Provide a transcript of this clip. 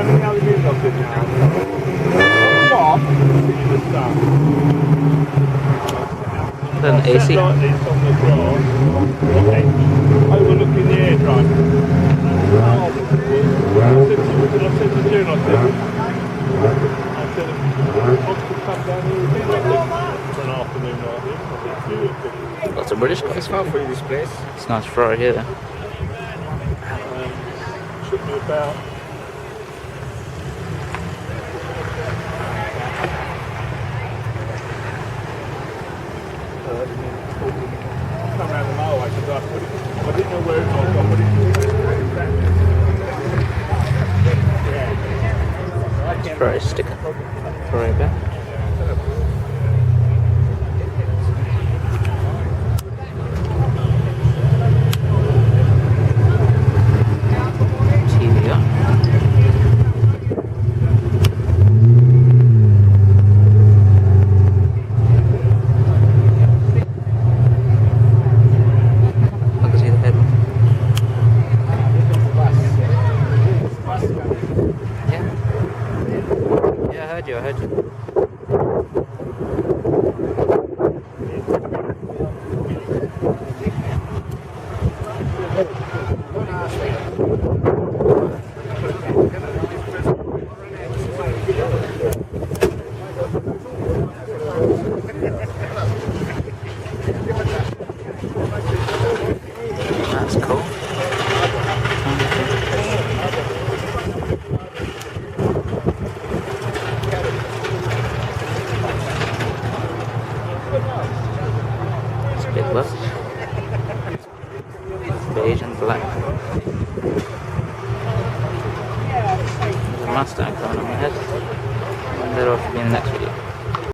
going to the news office now. What? In the sun. An AC. Set like this on the grass, overlooking the airdrome. I said to June, I said, I could come down here again, I think, for an afternoon like this. I think it's beautiful. Lots of British guys. It's far for you, this place. It's nice Friday here. Took me about come around the motorway because I didn't know where it was, but Let's throw a sticker. Throw it back. TV on. I can see the head. Yeah. Yeah, I heard you. That's cool. It's a big bus. Beige and black. There's a Mustang coming on my head. And that'll be in the next video.